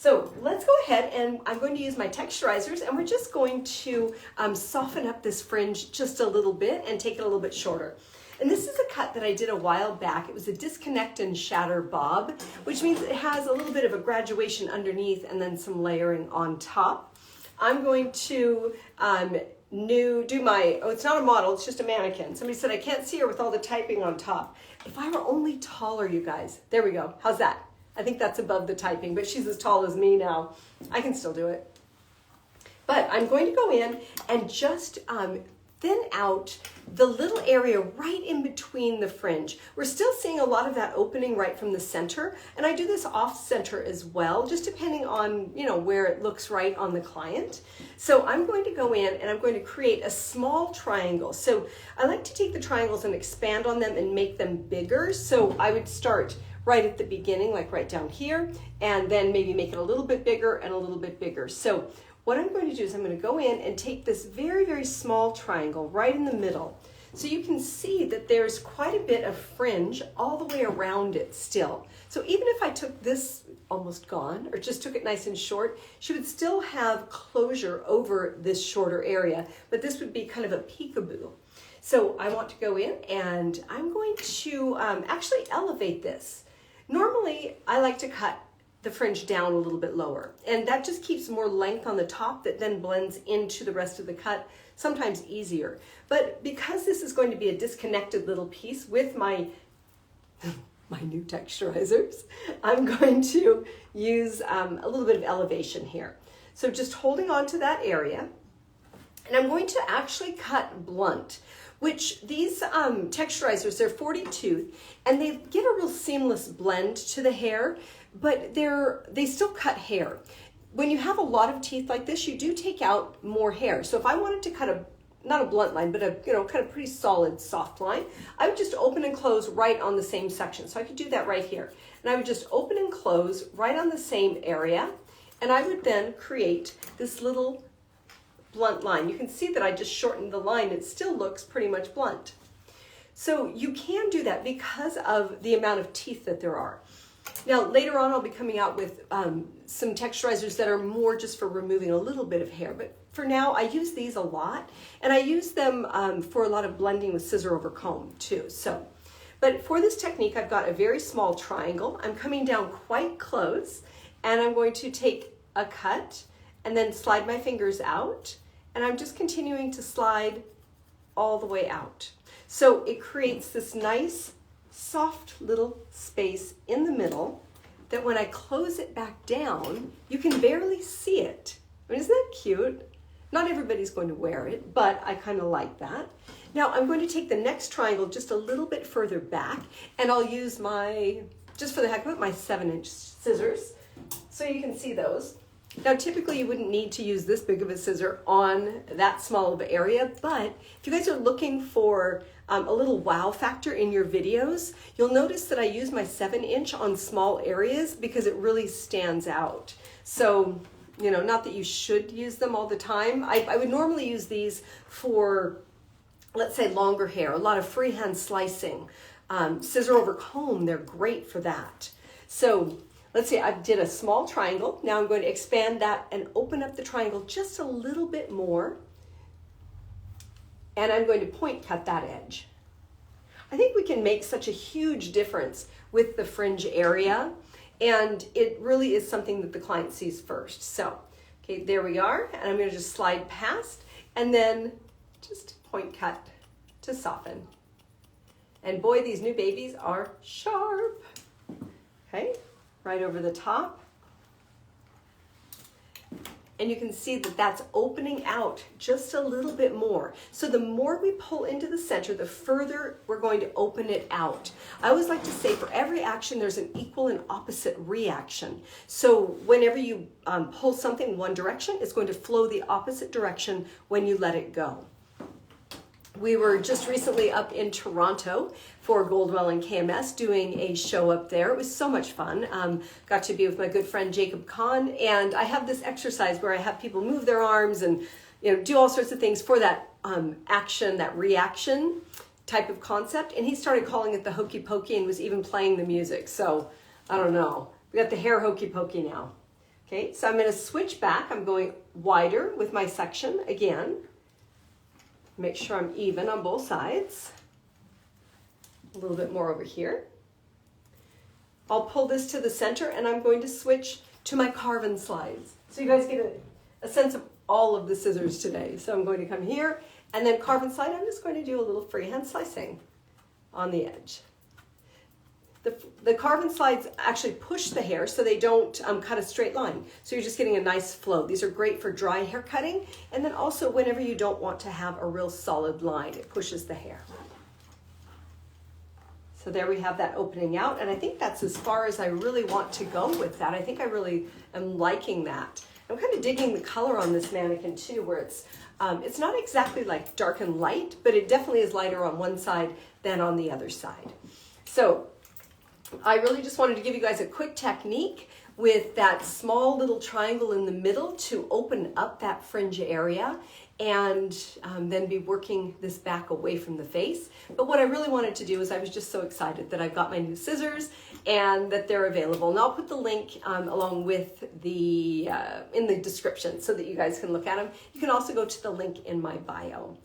So let's go ahead and I'm going to use my texturizers and we're just going to soften up this fringe just a little bit and take it a little bit shorter. And this is a cut that I did a while back. It was a disconnect and shatter bob, which means it has a little bit of a graduation underneath and then some layering on top. I'm going to do my, it's not a model, it's just a mannequin. Somebody said I can't see her with all the typing on top. If I were only taller, you guys. There we go. How's that? I think that's above the typing, but she's as tall as me now. I can still do it. But I'm going to go in and just thin out the little area right in between the fringe. We're still seeing a lot of that opening right from the center, and I do this off center as well, just depending on, you know, where it looks right on the client. So I'm going to go in and I'm going to create a small triangle. So I like to take the triangles and expand on them and make them bigger. So I would start right at the beginning, like right down here, and then maybe make it a little bit bigger and a little bit bigger. So what I'm going to do is I'm going to go in and take this very, very small triangle right in the middle. So you can see that there's quite a bit of fringe all the way around it still. So even if I took this almost gone, or just took it nice and short, she would still have closure over this shorter area, but this would be kind of a peekaboo. So I want to go in and I'm going to actually elevate this. Normally, I like to cut the fringe down a little bit lower, and that just keeps more length on the top that then blends into the rest of the cut, sometimes easier. But because this is going to be a disconnected little piece with my new texturizers, I'm going to use a little bit of elevation here. So just holding on to that area, and I'm going to actually cut blunt, which these texturizers, they're 40 tooth, and they give a real seamless blend to the hair, but they still cut hair. When you have a lot of teeth like this, you do take out more hair. So if I wanted to cut not a blunt line, but a kind of pretty solid soft line, I would just open and close right on the same section. So I could do that right here. And I would just open and close right on the same area, and I would then create this little blunt line. You can see that I just shortened the line. It still looks pretty much blunt. So you can do that because of the amount of teeth that there are. Now, later on, I'll be coming out with some texturizers that are more just for removing a little bit of hair. But for now, I use these a lot, and I use them for a lot of blending with scissor over comb too. But for this technique, I've got a very small triangle. I'm coming down quite close, and I'm going to take a cut and then slide my fingers out, and I'm just continuing to slide all the way out. So it creates this nice, soft little space in the middle that when I close it back down, you can barely see it. I mean, isn't that cute? Not everybody's going to wear it, but I kind of like that. Now I'm going to take the next triangle just a little bit further back, and I'll use just for the heck of it, my 7-inch scissors, so you can see those. Now, typically you wouldn't need to use this big of a scissor on that small of an area, but if you guys are looking for a little wow factor in your videos, you'll notice that I use my 7-inch on small areas because it really stands out. So, you know, not that you should use them all the time. I would normally use these for, let's say, longer hair, a lot of freehand slicing. Scissor over comb, they're great for that. So let's see, I did a small triangle. Now I'm going to expand that and open up the triangle just a little bit more. And I'm going to point cut that edge. I think we can make such a huge difference with the fringe area, and it really is something that the client sees first. So, okay, there we are. And I'm going to just slide past and then just point cut to soften. And boy, these new babies are sharp. Okay. Right over the top. And you can see that that's opening out just a little bit more. So the more we pull into the center, the further we're going to open it out. I always like to say for every action, there's an equal and opposite reaction. So whenever you pull something one direction, it's going to flow the opposite direction when you let it go. We were just recently up in Toronto for Goldwell and KMS doing a show up there. It was so much fun. Got to be with my good friend Jacob Kahn, and I have this exercise where I have people move their arms and do all sorts of things for that action, that reaction type of concept. And he started calling it the hokey pokey and was even playing the music. So I don't know. We got the hair hokey pokey now. Okay, so I'm going to switch back. I'm going wider with my section again. Make sure I'm even on both sides. A little bit more over here. I'll pull this to the center and I'm going to switch to my carve-in slides. So you guys get a sense of all of the scissors today. So I'm going to come here and then carve-in slide. I'm just going to do a little freehand slicing on the edge. The carve-in slides actually push the hair so they don't cut a straight line. So you're just getting a nice flow. These are great for dry hair cutting. And then also whenever you don't want to have a real solid line, it pushes the hair. So there we have that opening out. And I think that's as far as I really want to go with that. I think I really am liking that. I'm kind of digging the color on this mannequin too, where it's not exactly like dark and light, but it definitely is lighter on one side than on the other side. So I really just wanted to give you guys a quick technique with that small little triangle in the middle to open up that fringe area and then be working this back away from the face. But what I really wanted to do is I was just so excited that I got my new scissors and that they're available. And I'll put the link along with the in the description so that you guys can look at them. You can also go to the link in my bio.